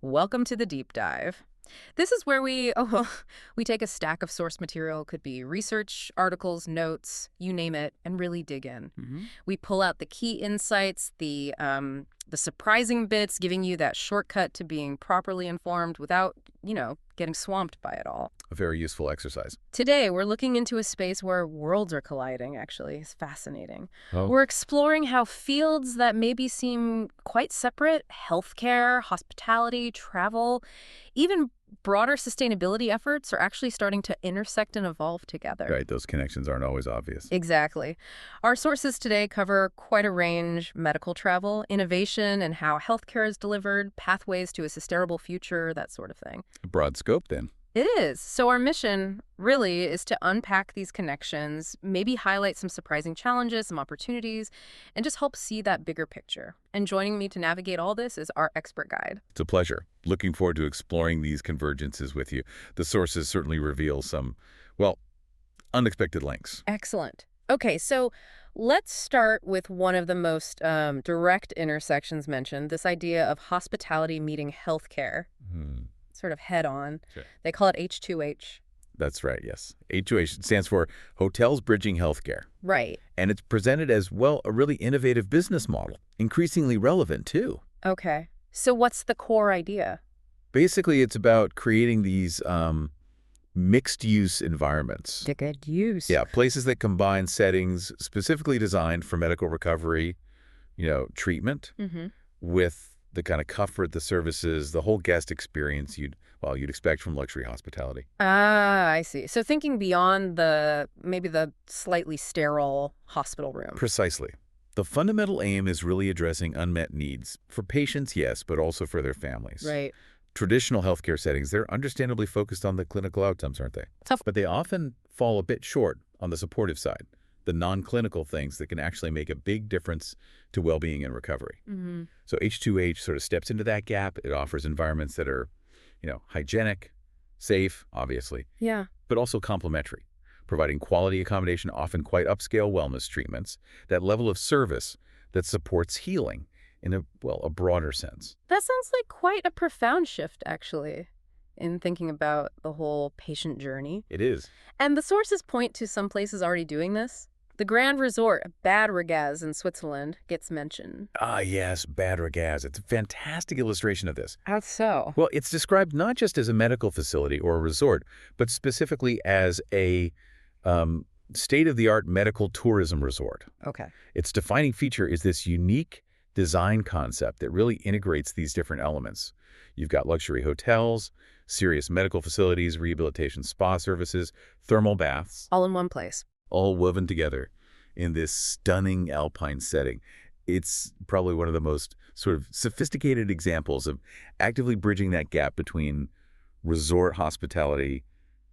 Welcome to the deep dive. This is where we we take a stack of source material, could be research, articles, notes, you name it, and really dig in. Hmm. We pull out the key insights, the surprising bits, giving you that shortcut to being properly informed without, getting swamped by it all. A very useful exercise. Today, we're looking into a space where worlds are colliding, actually. It's fascinating. Oh, We're exploring how fields that maybe seem quite separate, healthcare, hospitality, travel, even broader sustainability efforts are actually starting to intersect and evolve together. right. Those connections aren't always obvious. Exactly. Our sources today cover quite a range: medical travel, innovation and how healthcare is delivered, pathways to a sustainable future, that sort of thing. A broad scope, then. It is. So our mission really is to unpack these connections, maybe highlight some surprising challenges, some opportunities, and just help see that bigger picture. And joining me to navigate all this is our expert guide. It's a pleasure. Looking forward to exploring these convergences with you. The sources certainly reveal some, well, unexpected links. Excellent. Okay, so let's start with one of the most direct intersections mentioned, this idea of hospitality meeting healthcare, Hmm. sort of head on. Sure. They call it H2H. That's right, yes. H2H stands for Hotels Bridging Healthcare. Right. And it's presented as, well, a really innovative business model. Increasingly relevant, too. Okay. So what's the core idea? Basically, it's about creating these mixed-use environments. To good use. Yeah, places that combine settings specifically designed for medical recovery, treatment, Mm-hmm. with the kind of comfort, the services, the whole guest experience you'd expect from luxury hospitality. Ah, I see. So thinking beyond maybe the slightly sterile hospital room. Precisely. The fundamental aim is really addressing unmet needs for patients, yes, but also for their families. Right. Traditional healthcare settings, they're understandably focused on the clinical outcomes, aren't they? Tough. But they often fall a bit short on the supportive side, the non-clinical things that can actually make a big difference to well-being and recovery. Mm-hmm. So H2H sort of steps into that gap. It offers environments that are, hygienic, safe, obviously, Yeah. but also complementary, providing quality accommodation, often quite upscale wellness treatments, that level of service that supports healing in a broader sense. That sounds like quite a profound shift, actually, in thinking about the whole patient journey. It is. And the sources point to some places already doing this. The Grand Resort Bad Ragaz in Switzerland gets mentioned. Ah, yes, Bad Ragaz. It's a fantastic illustration of this. How so? Well, it's described not just as a medical facility or a resort, but specifically as a state-of-the-art medical tourism resort. Okay. Its defining feature is this unique design concept that really integrates these different elements. You've got luxury hotels, serious medical facilities, rehabilitation spa services, thermal baths, All in one place. all woven together in this stunning alpine setting. It's probably one of the most sort of sophisticated examples of actively bridging that gap between resort hospitality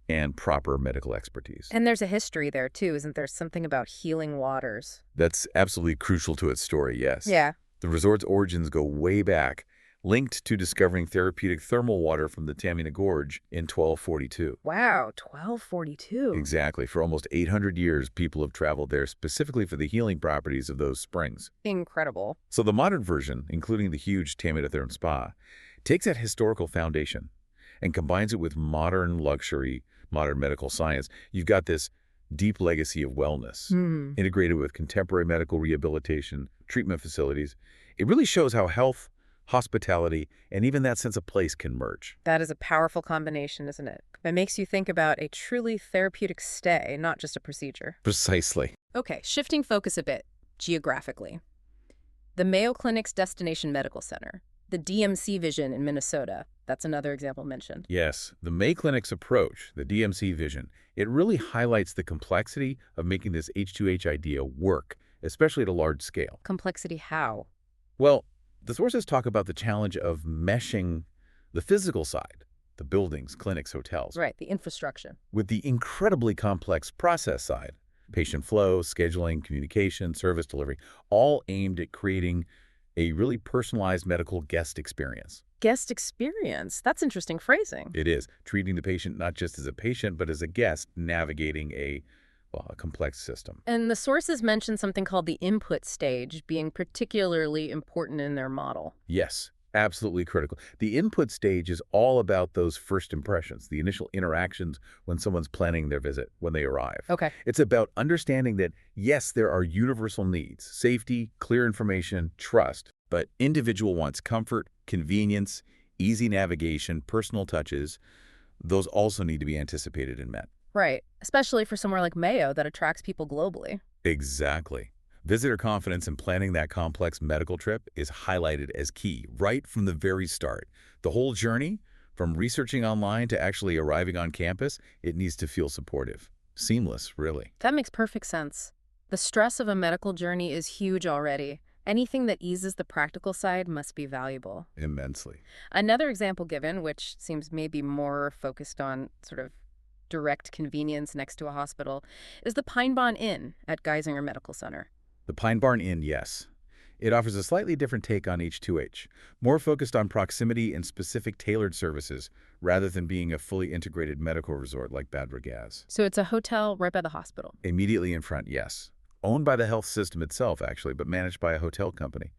and proper medical expertise. And there's a history there, too, isn't there? Something about healing waters. That's absolutely crucial to its story, yes. Yeah. The resort's origins go way back, linked to discovering therapeutic thermal water from the Tamina Gorge in 1242. Wow, 1242. Exactly. For almost 800 years, people have traveled there specifically for the healing properties of those springs. Incredible. So the modern version, including the huge Tamina Therm Spa, takes that historical foundation and combines it with modern luxury, modern medical science. You've got this deep legacy of wellness, Hmm. integrated with contemporary medical rehabilitation, treatment facilities. It really shows how health, hospitality, and even that sense of place can merge. That is a powerful combination, isn't it? It makes you think about a truly therapeutic stay, not just a procedure. Precisely. Okay, shifting focus a bit, geographically. The Mayo Clinic's Destination Medical Center, the DMC Vision in Minnesota, that's another example mentioned. Yes, the May Clinic's approach, the DMC vision, it really highlights the complexity of making this H2H idea work, especially at a large scale. Complexity how? Well, the sources talk about the challenge of meshing the physical side, the buildings, clinics, hotels, Right, the infrastructure. with the incredibly complex process side, patient flow, scheduling, communication, service delivery, all aimed at creating a really personalized medical guest experience. Guest experience. That's interesting phrasing. It is treating the patient not just as a patient, but as a guest navigating a complex system. And the sources mention something called the input stage being particularly important in their model. Yes, Absolutely critical. The input stage is all about those first impressions, the initial interactions when someone's planning their visit, when they arrive. Okay. It's about understanding that, yes, there are universal needs, safety, clear information, trust, but individual wants comfort, convenience, easy navigation, personal touches. Those also need to be anticipated and met. Right. Especially for somewhere like Mayo that attracts people globally. Exactly. Visitor confidence in planning that complex medical trip is highlighted as key right from the very start. The whole journey, from researching online to actually arriving on campus, it needs to feel supportive. Seamless, really. That makes perfect sense. The stress of a medical journey is huge already. Anything that eases the practical side must be valuable. Immensely. Another example given, which seems maybe more focused on sort of direct convenience next to a hospital, is the Pine Barn Inn at Geisinger Medical Center. The Pine Barn Inn, yes. It offers a slightly different take on H2H, more focused on proximity and specific tailored services rather than being a fully integrated medical resort like Bad Ragaz. So it's a hotel right by the hospital. Immediately in front, yes. Owned by the health system itself, actually, but managed by a hotel company.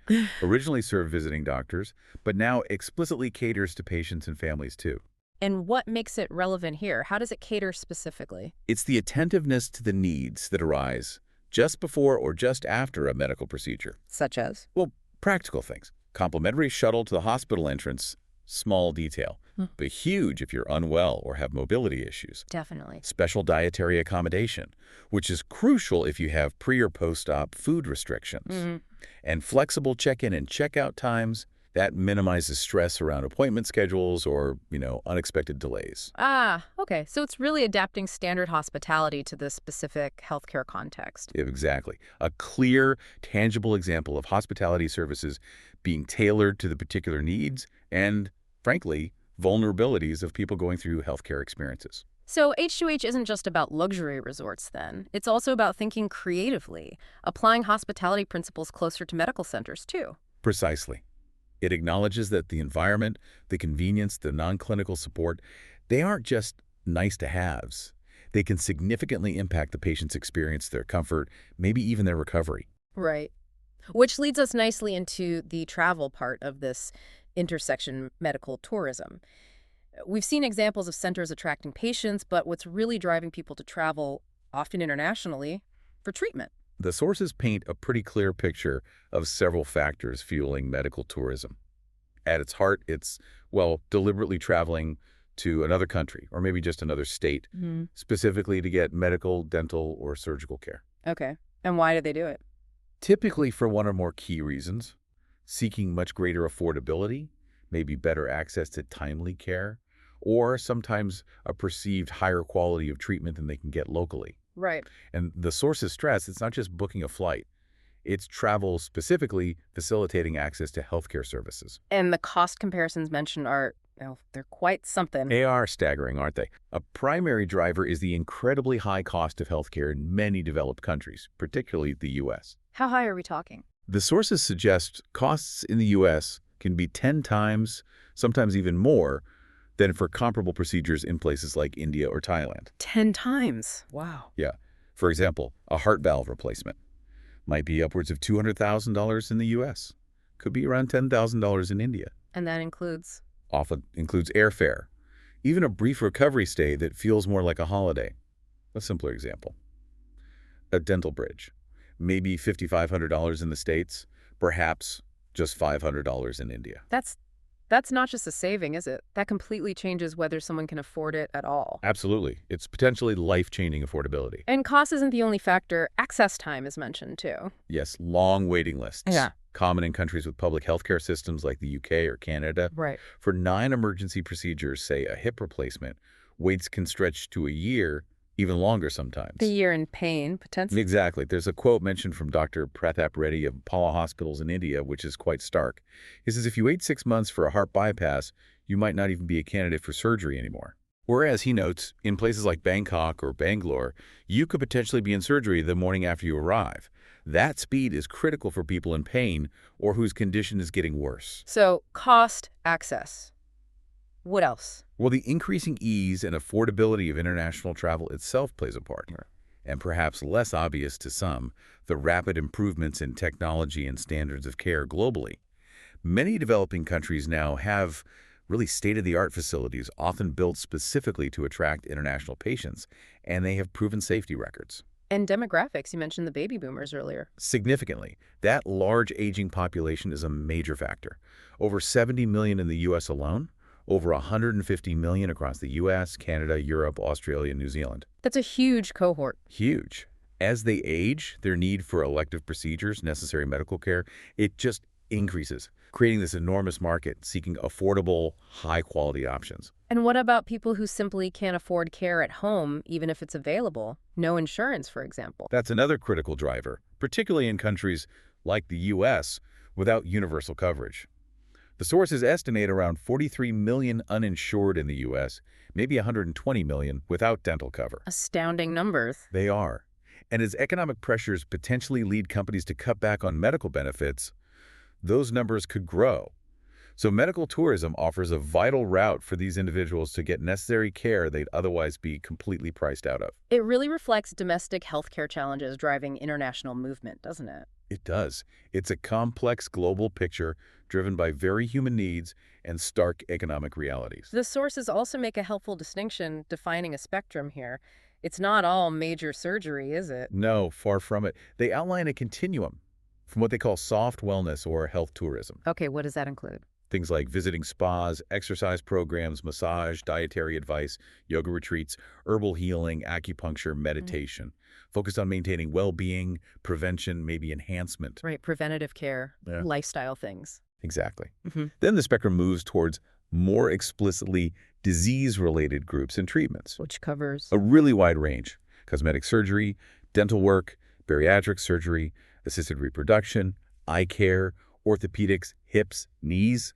Originally served visiting doctors, but now explicitly caters to patients and families, too. And what makes it relevant here? How does it cater specifically? It's the attentiveness to the needs that arise just before or just after a medical procedure. Such as? Well, practical things. Complimentary shuttle to the hospital entrance, small detail, but huge if you're unwell or have mobility issues. Definitely. Special dietary accommodation, which is crucial if you have pre- or post-op food restrictions. And flexible check-in and check-out times, that minimizes stress around appointment schedules or, unexpected delays. Ah, okay. So it's really adapting standard hospitality to the specific healthcare context. Exactly. A clear, tangible example of hospitality services being tailored to the particular needs and, frankly, vulnerabilities of people going through healthcare experiences. So H2H isn't just about luxury resorts then. It's also about thinking creatively, applying hospitality principles closer to medical centers too. Precisely. It acknowledges that the environment, the convenience, the non-clinical support, they aren't just nice-to-haves. They can significantly impact the patient's experience, their comfort, maybe even their recovery. Right. Which leads us nicely into the travel part of this intersection medical tourism. We've seen examples of centers attracting patients, but what's really driving people to travel, often internationally, for treatment. The sources paint a pretty clear picture of several factors fueling medical tourism. At its heart, it's, deliberately traveling to another country or maybe just another state, specifically to get medical, dental, or surgical care. Okay. And why do they do it? Typically for one or more key reasons: seeking much greater affordability, maybe better access to timely care, or sometimes a perceived higher quality of treatment than they can get locally. Right. And the sources stress it's not just booking a flight. It's travel specifically facilitating access to healthcare services. And the cost comparisons mentioned are, they're quite something. They are staggering, aren't they? A primary driver is the incredibly high cost of healthcare in many developed countries, particularly the U.S. How high are we talking? The sources suggest costs in the U.S. can be 10 times, sometimes even more, than for comparable procedures in places like India or Thailand. 10 times. Wow. Yeah. For example, a heart valve replacement might be upwards of $200,000 in the U.S. Could be around $10,000 in India. And that includes? Often includes airfare, even a brief recovery stay that feels more like a holiday. A simpler example: a dental bridge, maybe $5,500 in the States, perhaps just $500 in India. That's not just a saving, is it? That completely changes whether someone can afford it at all. Absolutely. It's potentially life-changing affordability. And cost isn't the only factor. Access time is mentioned, too. Yes, long waiting lists. Yeah. Common in countries with public healthcare systems like the UK or Canada. Right. For non-emergency procedures, say a hip replacement, waits can stretch to a year, even longer sometimes. The year in pain, potentially. Exactly. There's a quote mentioned from Dr. Prathap Reddy of Apollo Hospitals in India, which is quite stark. He says if you wait 6 months for a heart bypass, you might not even be a candidate for surgery anymore. Whereas, he notes, in places like Bangkok or Bangalore, you could potentially be in surgery the morning after you arrive. That speed is critical for people in pain or whose condition is getting worse. So, cost, access. What else? Well, the increasing ease and affordability of international travel itself plays a part. And perhaps less obvious to some, the rapid improvements in technology and standards of care globally. Many developing countries now have really state-of-the-art facilities, often built specifically to attract international patients, and they have proven safety records. And demographics, you mentioned the baby boomers earlier. Significantly, that large aging population is a major factor. Over 70 million in the U.S. alone, over 150 million across the U.S., Canada, Europe, Australia, and New Zealand. That's a huge cohort. Huge. As they age, their need for elective procedures, necessary medical care, it just increases, creating this enormous market seeking affordable, high-quality options. And what about people who simply can't afford care at home, even if it's available? No insurance, for example. That's another critical driver, particularly in countries like the U.S. without universal coverage. The sources estimate around 43 million uninsured in the U.S., maybe 120 million without dental cover. Astounding numbers. They are. And as economic pressures potentially lead companies to cut back on medical benefits, those numbers could grow. So medical tourism offers a vital route for these individuals to get necessary care they'd otherwise be completely priced out of. It really reflects domestic healthcare challenges driving international movement, doesn't it? It does. It's a complex global picture driven by very human needs and stark economic realities. The sources also make a helpful distinction defining a spectrum here. It's not all major surgery, is it? No, far from it. They outline a continuum from what they call soft wellness or health tourism. Okay, what does that include? Things like visiting spas, exercise programs, massage, dietary advice, yoga retreats, herbal healing, acupuncture, meditation, focused on maintaining well-being, prevention, maybe enhancement. Right, preventative care, Yeah. lifestyle things. Exactly. Mm-hmm. Then the spectrum moves towards more explicitly disease-related groups and treatments. Which covers... A really wide range: cosmetic surgery, dental work, bariatric surgery, assisted reproduction, eye care, orthopedics, hips, knees,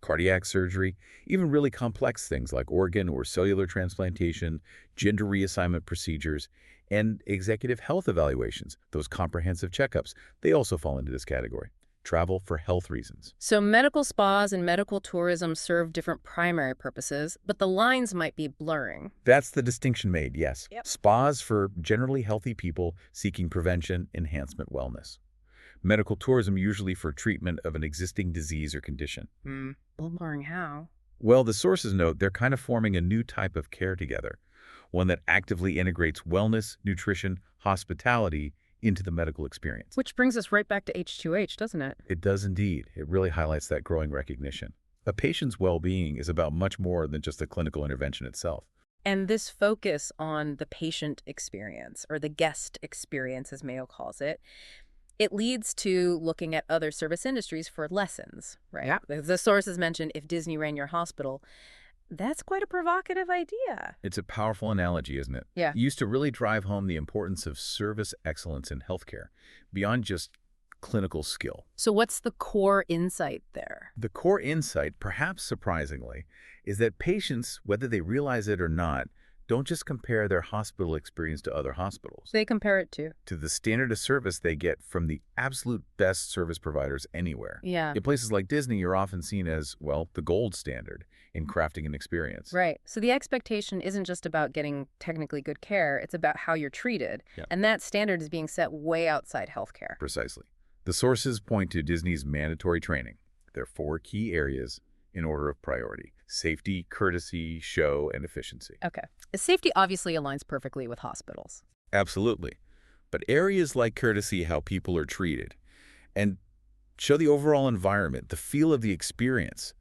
cardiac surgery, even really complex things like organ or cellular transplantation, gender reassignment procedures, and executive health evaluations, those comprehensive checkups. They also fall into this category. Travel for health reasons. So medical spas and medical tourism serve different primary purposes, but the lines might be blurring. That's the distinction made, yes. Yep. Spas for generally healthy people seeking prevention, enhancement, wellness. Medical tourism usually for treatment of an existing disease or condition. Blurring how? Well, the sources note they're kind of forming a new type of care together, one that actively integrates wellness, nutrition, hospitality into the medical experience. Which brings us right back to H2H, doesn't it? It does indeed. It really highlights that growing recognition. A patient's well-being is about much more than just the clinical intervention itself. And this focus on the patient experience, or the guest experience, as Mayo calls it, it leads to looking at other service industries for lessons, right? Yeah. The sources mentioned if Disney ran your hospital. That's quite a provocative idea. It's a powerful analogy, isn't it? Yeah. It used to really drive home the importance of service excellence in healthcare, beyond just clinical skill. So what's the core insight there? The core insight, perhaps surprisingly, is that patients, whether they realize it or not, don't just compare their hospital experience to other hospitals. They compare it to the standard of service they get from the absolute best service providers anywhere. Yeah. In places like Disney, you're often seen as, well, the gold standard in crafting an experience. Right. So the expectation isn't just about getting technically good care, it's about how you're treated. Yeah. And that standard is being set way outside healthcare. Precisely. The sources point to Disney's mandatory training. There are 4 key areas in order of priority: safety, courtesy, show, and efficiency. Okay. Safety obviously aligns perfectly with hospitals. Absolutely. But areas like courtesy, how people are treated, and show the overall environment, the feel of the experience,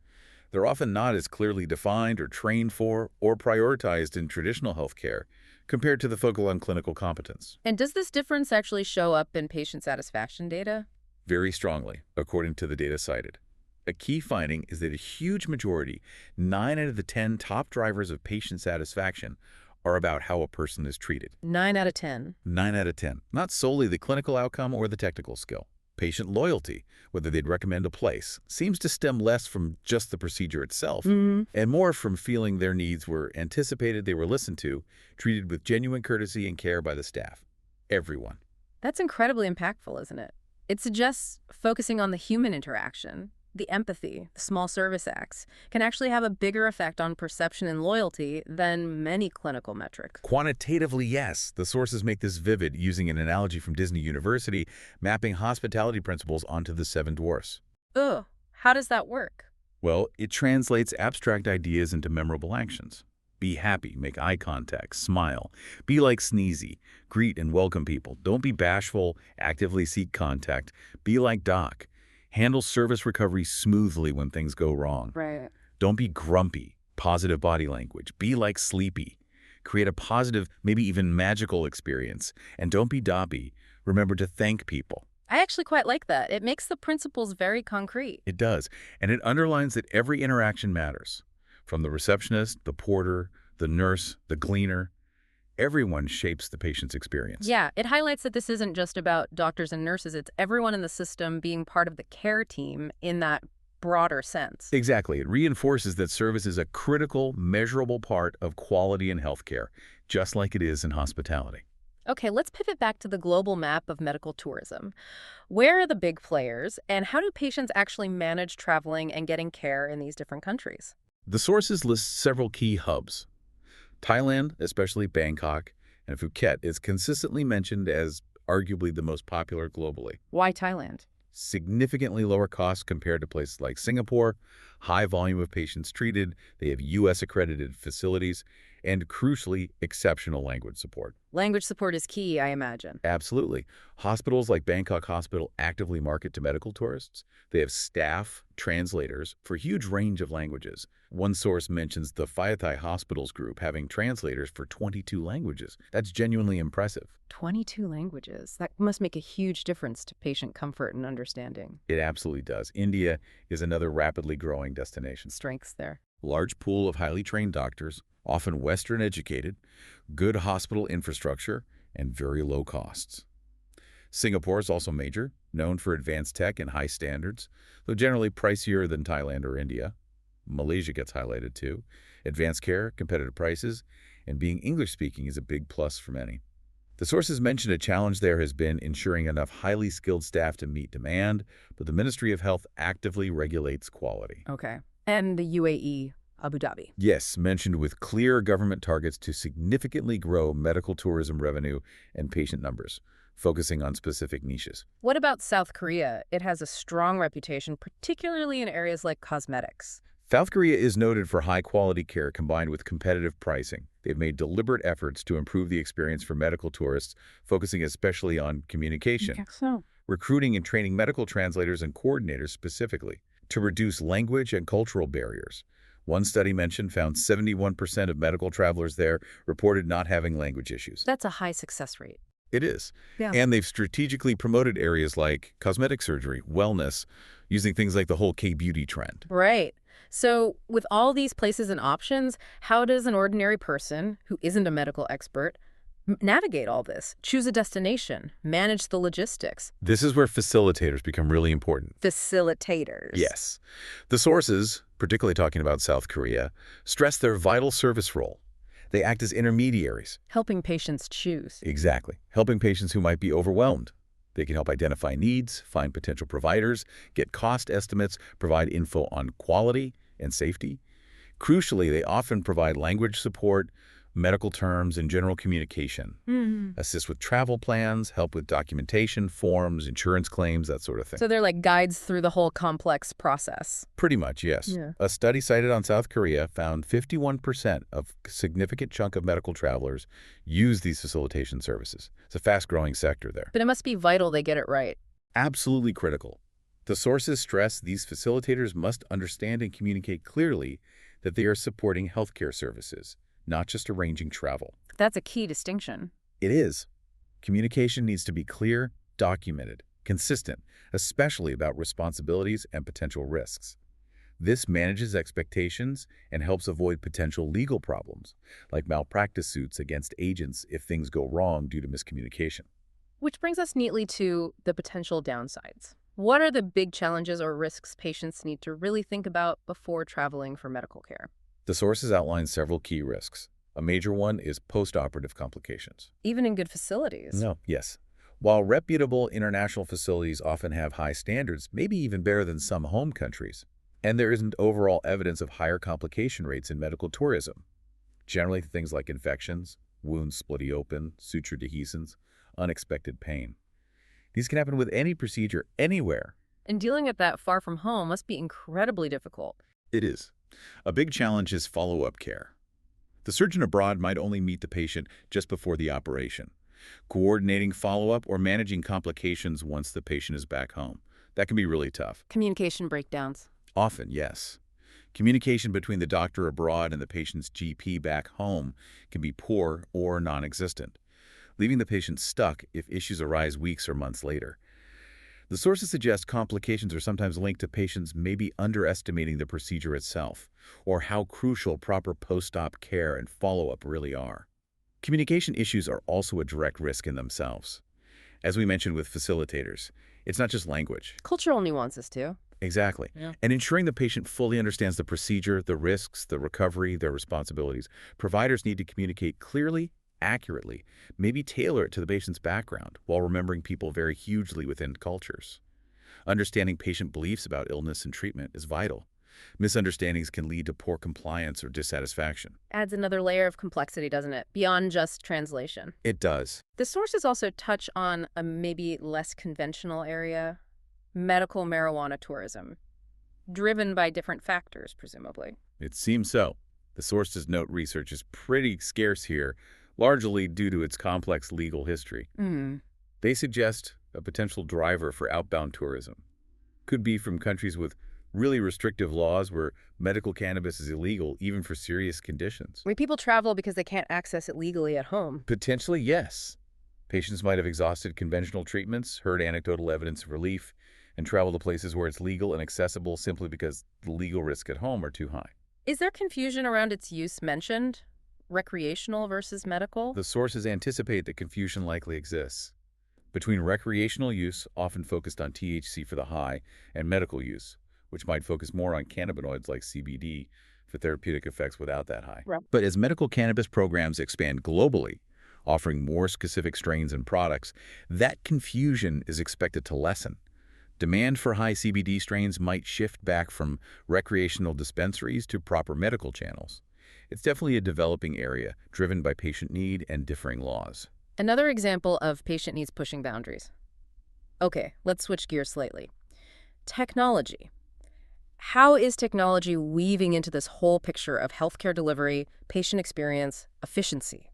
they're often not as clearly defined or trained for or prioritized in traditional healthcare compared to the focus on clinical competence. And does this difference actually show up in patient satisfaction data? Very strongly, according to the data cited. A key finding is that a huge majority, 9 out of the 10 top drivers of patient satisfaction, are about how a person is treated. 9 out of 10. 9 out of 10. Not solely the clinical outcome or the technical skill. Patient loyalty, whether they'd recommend a place, seems to stem less from just the procedure itself and more from feeling their needs were anticipated, they were listened to, treated with genuine courtesy and care by the staff. Everyone. That's incredibly impactful, isn't it? It suggests focusing on the human interaction, the empathy, the small service acts, can actually have a bigger effect on perception and loyalty than many clinical metrics. Quantitatively, yes. The sources make this vivid using an analogy from Disney University, mapping hospitality principles onto the 7 dwarfs. Ugh, How does that work? Well, it translates abstract ideas into memorable actions. Be happy, make eye contact, smile. Be like Sneezy, greet and welcome people. Don't be bashful, actively seek contact. Be like Doc. Handle service recovery smoothly when things go wrong. Right. Don't be grumpy, positive body language. Be like Sleepy. Create a positive, maybe even magical experience. And don't be Dobby. Remember to thank people. I actually quite like that. It makes the principles very concrete. It does. And it underlines that every interaction matters. From the receptionist, the porter, the nurse, the cleaner, everyone shapes the patient's experience. Yeah, it highlights that this isn't just about doctors and nurses. It's everyone in the system being part of the care team in that broader sense. Exactly. It reinforces that service is a critical, measurable part of quality in healthcare, just like it is in hospitality. Okay, let's pivot back to the global map of medical tourism. Where are the big players, and how do patients actually manage traveling and getting care in these different countries? The sources list several key hubs. Thailand, especially Bangkok, and Phuket is consistently mentioned as arguably the most popular globally. Why Thailand? Significantly lower costs compared to places like Singapore, high volume of patients treated, they have U.S.-accredited facilities, and crucially, exceptional language support. Language support is key, I imagine. Absolutely. Hospitals like Bangkok Hospital actively market to medical tourists. They have staff, translators, for a huge range of languages. One source mentions the Phaythai Hospitals Group having translators for 22 languages. That's genuinely impressive. 22 languages. That must make a huge difference to patient comfort and understanding. It absolutely does. India is another rapidly growing destination. Strengths there. Large pool of highly trained doctors, often Western educated, good hospital infrastructure, and very low costs. Singapore is also major, known for advanced tech and high standards, though generally pricier than Thailand or India. Malaysia gets highlighted too. Advanced care, competitive prices, and being English-speaking is a big plus for many. The sources mentioned a challenge there has been ensuring enough highly skilled staff to meet demand, but the Ministry of Health actively regulates quality. Okay. And the UAE, Abu Dhabi. Yes, mentioned with clear government targets to significantly grow medical tourism revenue and patient numbers, focusing on specific niches. What about South Korea? It has a strong reputation, particularly in areas like cosmetics. South Korea is noted for high-quality care combined with competitive pricing. They've made deliberate efforts to improve the experience for medical tourists, focusing especially on communication, recruiting and training medical translators and coordinators specifically, to reduce language and cultural barriers. One study mentioned found 71% of medical travelers there reported not having language issues. That's a high success rate. It is. Yeah. And they've strategically promoted areas like cosmetic surgery, wellness, using things like the whole K-beauty trend. Right. So with all these places and options, how does an ordinary person who isn't a medical expert navigate all this? Choose a destination, manage the logistics. This is where facilitators become really important. Facilitators. Yes. The sources, particularly talking about South Korea, stress their vital service role. They act as intermediaries. Helping patients choose. Exactly. Helping patients who might be overwhelmed. They can help identify needs, find potential providers, get cost estimates, provide info on quality and safety. Crucially, they often provide language support, medical terms, and general communication. Assist with travel plans, help with documentation, forms, insurance claims, that sort of thing. So they're like guides through the whole complex process. Pretty much, yes. Yeah. A study cited on South Korea found 51% of a significant chunk of medical travelers use these facilitation services. It's a fast-growing sector there. But it must be vital they get it right. Absolutely critical. The sources stress these facilitators must understand and communicate clearly that they are supporting healthcare services, not just arranging travel. That's a key distinction. It is. Communication needs to be clear, documented, consistent, especially about responsibilities and potential risks. This manages expectations and helps avoid potential legal problems, like malpractice suits against agents if things go wrong due to miscommunication. Which brings us neatly to the potential downsides. What are the big challenges or risks patients need to really think about before traveling for medical care? The sources outline several key risks. A major one is post-operative complications. Even in good facilities. No, yes. While reputable international facilities often have high standards, maybe even better than some home countries, and there isn't overall evidence of higher complication rates in medical tourism. Generally, things like infections, wounds splitting open, suture dehiscence, unexpected pain. These can happen with any procedure, anywhere, And dealing with that far from home must be incredibly difficult. It is. A big challenge is follow-up care. The surgeon abroad might only meet the patient just before the operation, coordinating follow-up or managing complications once the patient is back home. That can be really tough. Communication breakdowns. Often, yes. Communication between the doctor abroad and the patient's GP back home can be poor or non-existent, leaving the patient stuck if issues arise weeks or months later. The sources suggest complications are sometimes linked to patients maybe underestimating the procedure itself, or how crucial proper post-op care and follow-up really are. Communication issues are also a direct risk in themselves. As we mentioned with facilitators, it's not just language. Cultural nuances, too. Exactly. Yeah. And ensuring the patient fully understands the procedure, the risks, the recovery, their responsibilities. Providers need to communicate clearly, accurately, maybe tailor it to the patient's background while remembering people vary hugely within cultures. Understanding patient beliefs about illness and treatment is vital. Misunderstandings can lead to poor compliance or dissatisfaction. Adds another layer of complexity, doesn't it? Beyond just translation. It does. The sources also touch on a maybe less conventional area, medical marijuana tourism, driven by different factors, presumably. It seems so. The sources note research is pretty scarce here, largely due to its complex legal history. They suggest a potential driver for outbound tourism. Could be from countries with really restrictive laws where medical cannabis is illegal, even for serious conditions. Where people travel because they can't access it legally at home. Potentially, yes. Patients might have exhausted conventional treatments, heard anecdotal evidence of relief, and travel to places where it's legal and accessible simply because the legal risks at home are too high. Is there confusion around its use mentioned? Recreational versus medical? The sources anticipate that confusion likely exists between recreational use, often focused on THC for the high, and medical use, which might focus more on cannabinoids like CBD for therapeutic effects without that high. Right. But as medical cannabis programs expand globally, offering more specific strains and products, that confusion is expected to lessen. Demand for high CBD strains might shift back from recreational dispensaries to proper medical channels. It's definitely a developing area, driven by patient need and differing laws. Another example of patient needs pushing boundaries. Okay, let's switch gears slightly. Technology. How is technology weaving into this whole picture of healthcare delivery, patient experience, efficiency?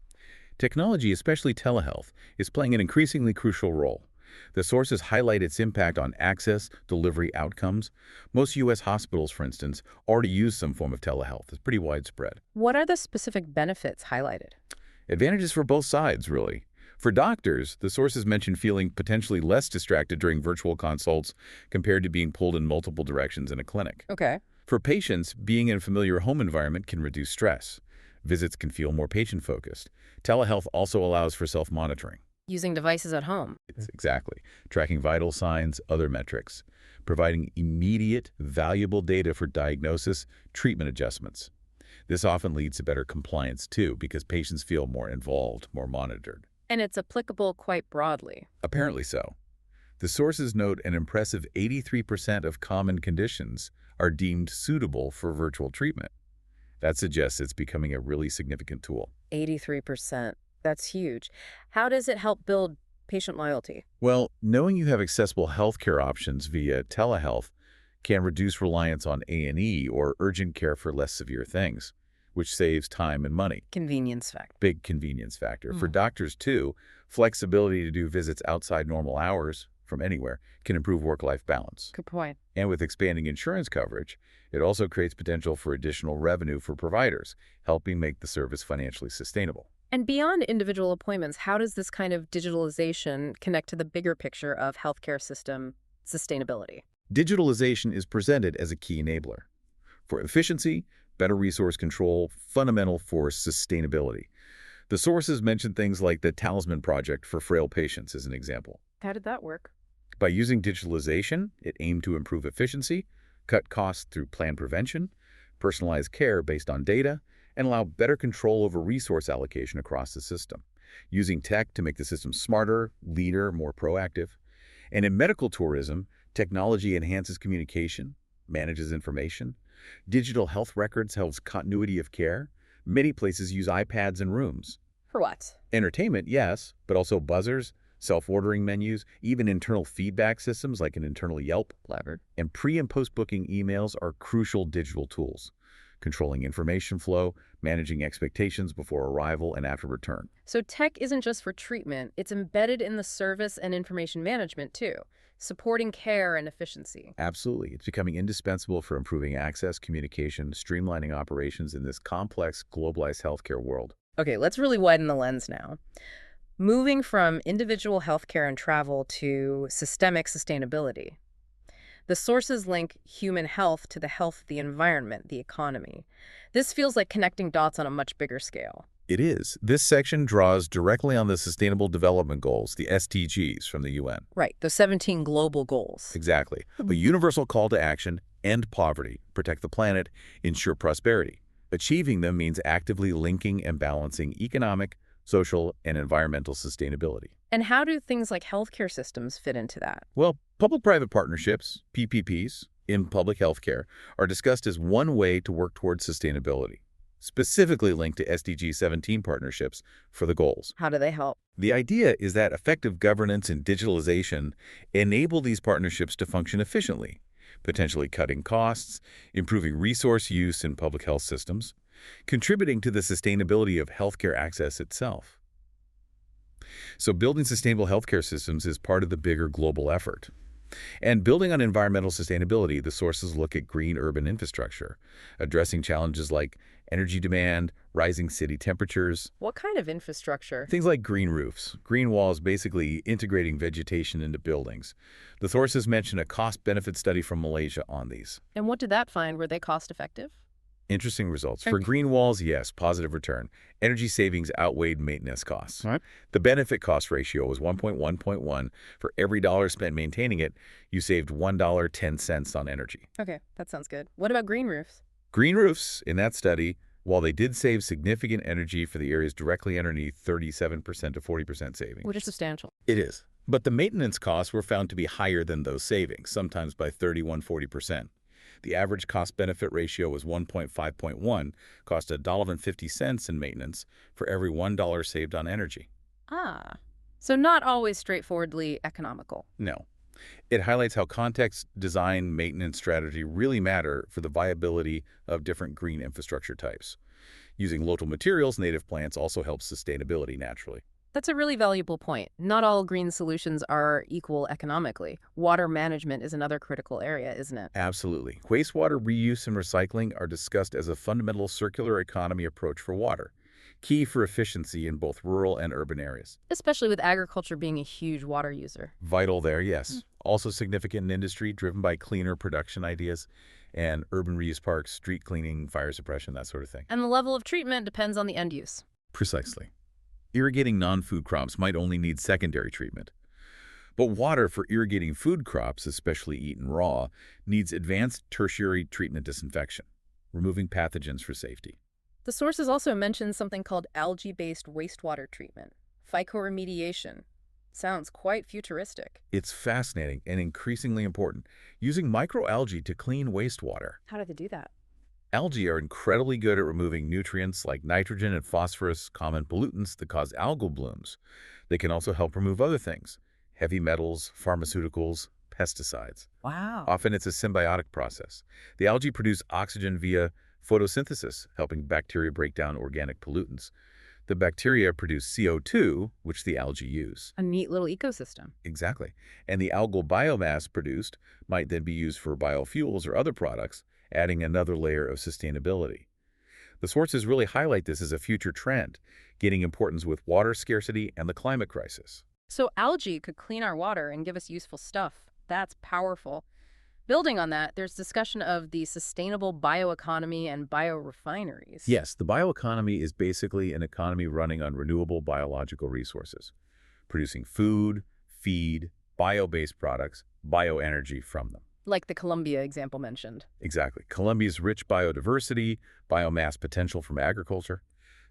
Technology, especially telehealth, is playing an increasingly crucial role. The sources highlight its impact on access, delivery outcomes. Most U.S. hospitals, for instance, already use some form of telehealth. It's pretty widespread. What are the specific benefits highlighted? Advantages for both sides, really. For doctors, the sources mention feeling potentially less distracted during virtual consults compared to being pulled in multiple directions in a clinic. Okay. For patients, being in a familiar home environment can reduce stress. Visits can feel more patient-focused. Telehealth also allows for self-monitoring. Using devices at home. Exactly. Tracking vital signs, other metrics. Providing immediate, valuable data for diagnosis, treatment adjustments. This often leads to better compliance, too, because patients feel more involved, more monitored. And it's applicable quite broadly. Apparently so. The sources note an impressive 83% of common conditions are deemed suitable for virtual treatment. That suggests it's becoming a really significant tool. 83%. That's huge. How does it help build patient loyalty? Well, knowing you have accessible healthcare options via telehealth can reduce reliance on A&E or urgent care for less severe things, which saves time and money. Convenience factor. Big convenience factor. For doctors, too, flexibility to do visits outside normal hours from anywhere can improve work-life balance. Good point. And with expanding insurance coverage, it also creates potential for additional revenue for providers, helping make the service financially sustainable. And beyond individual appointments, how does this kind of digitalization connect to the bigger picture of healthcare system sustainability? Digitalization is presented as a key enabler for efficiency, better resource control, fundamental for sustainability. The sources mention things like the Talisman Project for frail patients as an example. How did that work? By using digitalization, it aimed to improve efficiency, cut costs through plan prevention, personalize care based on data, and allow better control over resource allocation across the system, using tech to make the system smarter, leaner, more proactive. And in medical tourism, technology enhances communication, manages information. Digital health records helps continuity of care. Many places use iPads in rooms. For what? Entertainment, yes, but also buzzers, Self-ordering menus, even internal feedback systems like an internal Yelp, Clever. and pre- and post-booking emails are crucial digital tools, controlling information flow, managing expectations before arrival and after return. So tech isn't just for treatment, it's embedded in the service and information management too, supporting care and efficiency. Absolutely. It's becoming indispensable for improving access, communication, streamlining operations in this complex, globalized healthcare world. Okay, let's really widen the lens now. Moving from individual healthcare and travel to systemic sustainability. The sources link human health to the health of the environment, the economy. This feels like connecting dots on a much bigger scale. It is. This section draws directly on the Sustainable Development Goals, the SDGs, from the UN. Right, the 17 global goals. Exactly. A universal call to action: end poverty, protect the planet, ensure prosperity. Achieving them means actively linking and balancing economic, social, and environmental sustainability. And how do things like healthcare systems fit into that? Well, public-private partnerships, PPPs, in public healthcare are discussed as one way to work towards sustainability, specifically linked to SDG 17 partnerships for the goals. How do they help? The idea is that effective governance and digitalization enable these partnerships to function efficiently, potentially cutting costs, improving resource use in public health systems, contributing to the sustainability of healthcare access itself. So building sustainable healthcare systems is part of the bigger global effort. And building on environmental sustainability, the sources look at green urban infrastructure, addressing challenges like energy demand, rising city temperatures, What kind of infrastructure? things like green roofs, green walls, basically integrating vegetation into buildings. The sources mention a cost-benefit study from Malaysia on these. And what did that find? Were they cost effective? Interesting results. For Okay. green walls, yes, positive return. Energy savings outweighed maintenance costs. Right. The benefit cost ratio was 1.1.1. For every dollar spent maintaining it, you saved $1.10 on energy. Okay, that sounds good. What about green roofs? Green roofs, in that study, while they did save significant energy for the areas directly underneath, 37% to 40% savings. Which is substantial. It is. But the maintenance costs were found to be higher than those savings, sometimes by 31–40%. The average cost-benefit ratio was 1.5.1, cost $1.50 in maintenance for every $1 saved on energy. Ah, so not always straightforwardly economical. No. It highlights how context, design, maintenance strategy really matter for the viability of different green infrastructure types. Using local materials, native plants also helps sustainability naturally. That's a really valuable point. Not all green solutions are equal economically. Water management is another critical area, isn't it? Absolutely. Wastewater reuse and recycling are discussed as a fundamental circular economy approach for water, key for efficiency in both rural and urban areas. Especially with agriculture being a huge water user. Vital there, yes. Also significant in industry, driven by cleaner production ideas and urban reuse parks, street cleaning, fire suppression, that sort of thing. And the level of treatment depends on the end use. Precisely. Irrigating non-food crops might only need secondary treatment. But water for irrigating food crops, especially eaten raw, needs advanced tertiary treatment disinfection, removing pathogens for safety. The sources also mention something called algae-based wastewater treatment, phycoremediation. Sounds quite futuristic. It's fascinating and increasingly important, using microalgae to clean wastewater. How do they do that? Algae are incredibly good at removing nutrients like nitrogen and phosphorus, common pollutants that cause algal blooms. They can also help remove other things: heavy metals, pharmaceuticals, pesticides. Wow. Often it's a symbiotic process. The algae produce oxygen via photosynthesis, helping bacteria break down organic pollutants. The bacteria produce CO2, which the algae use. A neat little ecosystem. Exactly. And the algal biomass produced might then be used for biofuels or other products, adding another layer of sustainability. The sources really highlight this as a future trend, gaining importance with water scarcity and the climate crisis. So algae could clean our water and give us useful stuff. That's powerful. Building on that, there's discussion of the sustainable bioeconomy and biorefineries. Yes, the bioeconomy is basically an economy running on renewable biological resources, producing food, feed, bio-based products, bioenergy from them. Like the Colombia example mentioned. Exactly. Colombia's rich biodiversity, biomass potential from agriculture.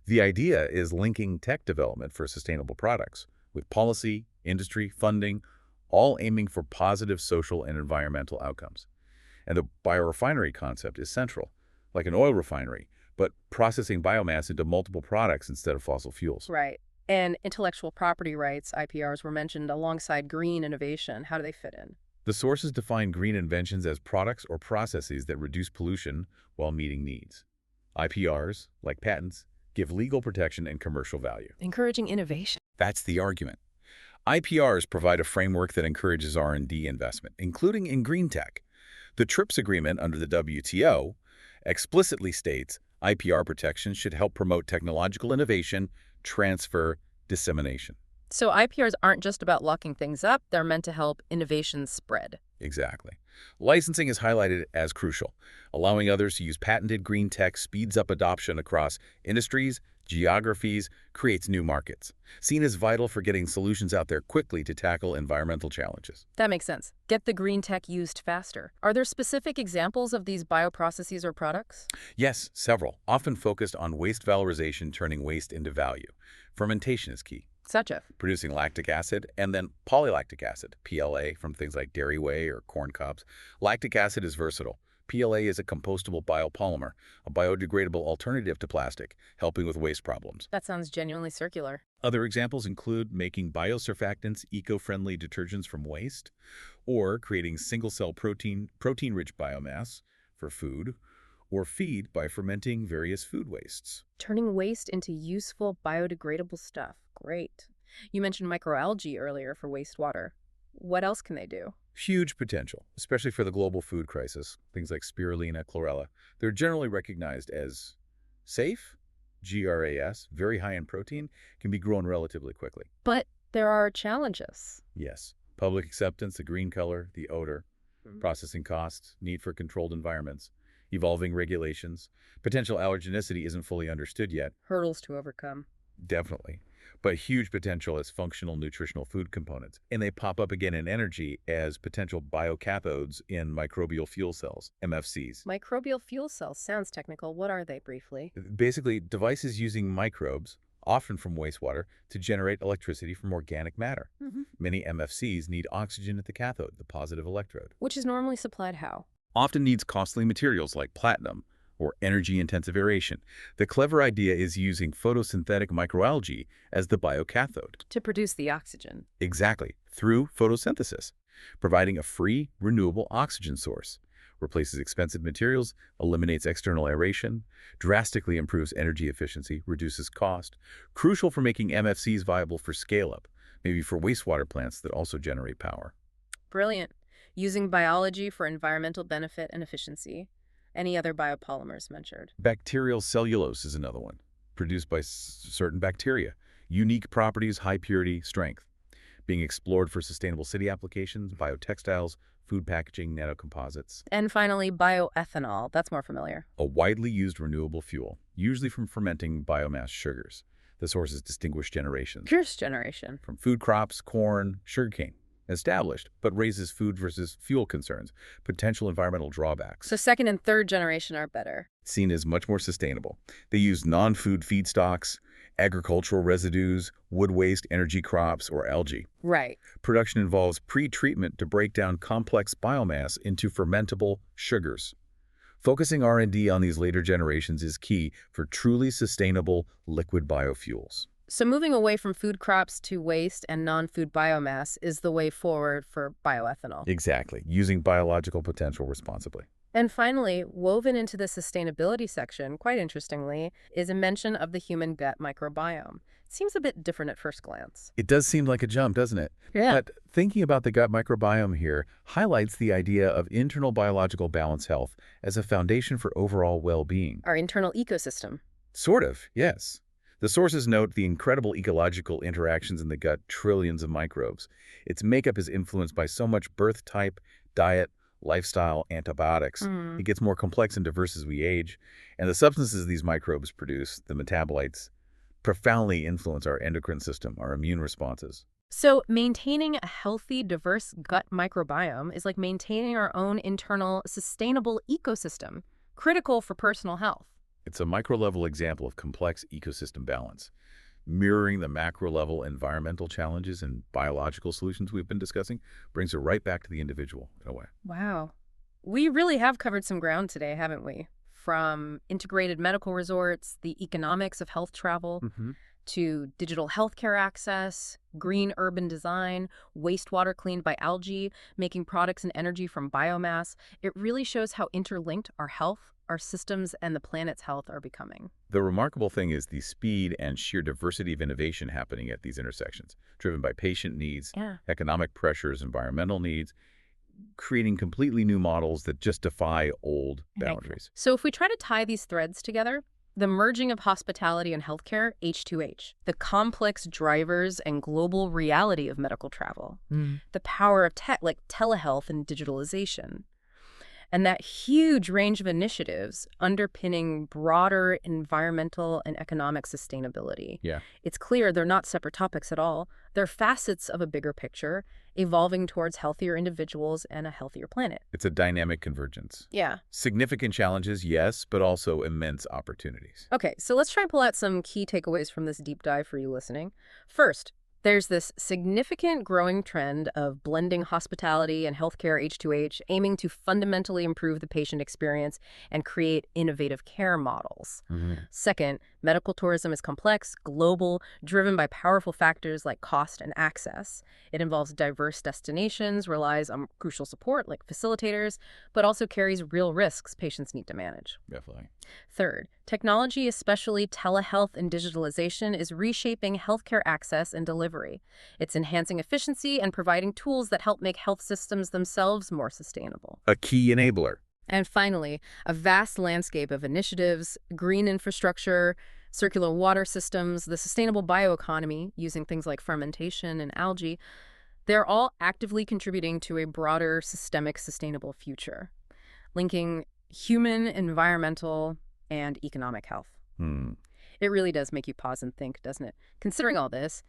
The idea is linking tech development for sustainable products with policy, industry, funding, all aiming for positive social and environmental outcomes. And the biorefinery concept is central, like an oil refinery, but processing biomass into multiple products instead of fossil fuels. Right. And intellectual property rights, IPRs, were mentioned alongside green innovation. How do they fit in? The sources define green inventions as products or processes that reduce pollution while meeting needs. IPRs, like patents, give legal protection and commercial value. Encouraging innovation. That's the argument. IPRs provide a framework that encourages R&D investment, including in green tech. The TRIPS agreement under the WTO explicitly states IPR protection should help promote technological innovation, transfer, dissemination. So IPRs aren't just about locking things up, they're meant to help innovation spread. Exactly. Licensing is highlighted as crucial. Allowing others to use patented green tech speeds up adoption across industries, geographies, creates new markets. Seen as vital for getting solutions out there quickly to tackle environmental challenges. That makes sense. Get the green tech used faster. Are there specific examples of these bioprocesses or products? Yes, several, often focused on waste valorization, turning waste into value. Fermentation is key. Such a. Producing lactic acid and then polylactic acid, PLA, from things like dairy whey or corn cobs. Lactic acid is versatile. PLA is a compostable biopolymer, a biodegradable alternative to plastic, helping with waste problems. That sounds genuinely circular. Other examples include making biosurfactants, eco-friendly detergents from waste, or creating single-cell protein-rich biomass for food, or feed by fermenting various food wastes. Turning waste into useful biodegradable stuff. Great. You mentioned microalgae earlier for wastewater. What else can they do? Huge potential, especially for the global food crisis. Things like spirulina, chlorella. They're generally recognized as safe, GRAS, very high in protein, can be grown relatively quickly. But there are challenges. Yes. Public acceptance, the green color, the odor, processing costs, need for controlled environments, evolving regulations. Potential allergenicity isn't fully understood yet. Hurdles to overcome. Definitely. But huge potential as functional nutritional food components. And they pop up again in energy as potential biocathodes in microbial fuel cells, MFCs. Microbial fuel cells sounds technical. What are they briefly? Basically, devices using microbes, often from wastewater, to generate electricity from organic matter. Many MFCs need oxygen at the cathode, the positive electrode. Which is normally supplied how? Often needs costly materials like platinum or energy-intensive aeration. The clever idea is using photosynthetic microalgae as the biocathode. To produce the oxygen. Exactly, through photosynthesis, providing a free, renewable oxygen source. Replaces expensive materials, eliminates external aeration, drastically improves energy efficiency, reduces cost. Crucial for making MFCs viable for scale-up, maybe for wastewater plants that also generate power. Brilliant. Using biology for environmental benefit and efficiency. Any other biopolymers mentioned? Bacterial cellulose is another one, produced by certain bacteria. Unique properties, high purity, strength. Being explored for sustainable city applications, biotextiles, food packaging, nanocomposites. And finally, bioethanol. That's more familiar. A widely used renewable fuel, usually from fermenting biomass sugars. The source is distinguished generations. First generation. From food crops, corn, sugarcane. Established, but raises food versus fuel concerns, potential environmental drawbacks. So second and third generation are better. Seen as much more sustainable. They use non-food feedstocks, agricultural residues, wood waste, energy crops, or algae. Right. Production involves pre-treatment to break down complex biomass into fermentable sugars. Focusing R&D on these later generations is key for truly sustainable liquid biofuels. So moving away from food crops to waste and non-food biomass is the way forward for bioethanol. Exactly, using biological potential responsibly. And finally, woven into the sustainability section, quite interestingly, is a mention of the human gut microbiome. Seems a bit different at first glance. It does seem like a jump, doesn't it? Yeah. But thinking about the gut microbiome here highlights the idea of internal biological balance health as a foundation for overall well-being. Our internal ecosystem. Sort of, yes. The sources note the incredible ecological interactions in the gut, trillions of microbes. Its makeup is influenced by so much birth type, diet, lifestyle, antibiotics. It gets more complex and diverse as we age, and the substances these microbes produce, the metabolites, profoundly influence our endocrine system, our immune responses. So maintaining a healthy, diverse gut microbiome is like maintaining our own internal, sustainable ecosystem, critical for personal health. It's a micro-level example of complex ecosystem balance, mirroring the macro-level environmental challenges and biological solutions we've been discussing, brings it right back to the individual in a way. Wow. We really have covered some ground today, haven't we? From integrated medical resorts, the economics of health travel, to digital healthcare access, green urban design, wastewater cleaned by algae, making products and energy from biomass. It really shows how interlinked our health, our systems, and the planet's health are becoming. The remarkable thing is the speed and sheer diversity of innovation happening at these intersections, driven by patient needs, Yeah. economic pressures, environmental needs, creating completely new models that just defy old boundaries. So if we try to tie these threads together, the merging of hospitality and healthcare, H2H, the complex drivers and global reality of medical travel, the power of tech like telehealth and digitalization, and that huge range of initiatives underpinning broader environmental and economic sustainability. Yeah. It's clear they're not separate topics at all. They're facets of a bigger picture, evolving towards healthier individuals and a healthier planet. It's a dynamic convergence. Yeah. Significant challenges, yes, but also immense opportunities. Okay, so let's try and pull out some key takeaways from this deep dive for you listening. First, there's this significant growing trend of blending hospitality and healthcare H2H, aiming to fundamentally improve the patient experience and create innovative care models. Second, medical tourism is complex, global, driven by powerful factors like cost and access. It involves diverse destinations, relies on crucial support like facilitators, but also carries real risks patients need to manage. Definitely. Third, technology, especially telehealth and digitalization, is reshaping healthcare access and delivery. It's enhancing efficiency and providing tools that help make health systems themselves more sustainable. A key enabler. And finally, a vast landscape of initiatives, green infrastructure, circular water systems, the sustainable bioeconomy, using things like fermentation and algae, they're all actively contributing to a broader systemic sustainable future, linking human, environmental, and economic health. It really does make you pause and think, doesn't it? Considering all this,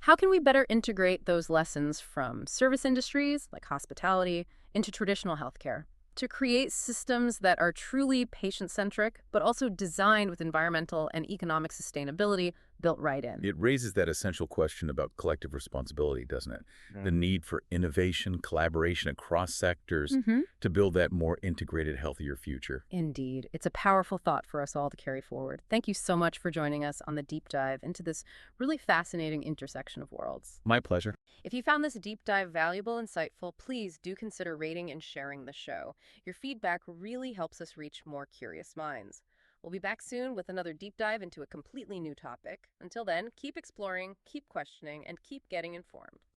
how can we better integrate those lessons from service industries like hospitality into traditional healthcare to create systems that are truly patient-centric, but also designed with environmental and economic sustainability built right in? It raises that essential question about collective responsibility, doesn't it? The need for innovation, collaboration across sectors to build that more integrated, healthier future. Indeed. It's a powerful thought for us all to carry forward. Thank you so much for joining us on the deep dive into this really fascinating intersection of worlds. My pleasure. If you found this deep dive valuable, insightful, please do consider rating and sharing the show. Your feedback really helps us reach more curious minds. We'll be back soon with another deep dive into a completely new topic. Until then, keep exploring, keep questioning, and keep getting informed.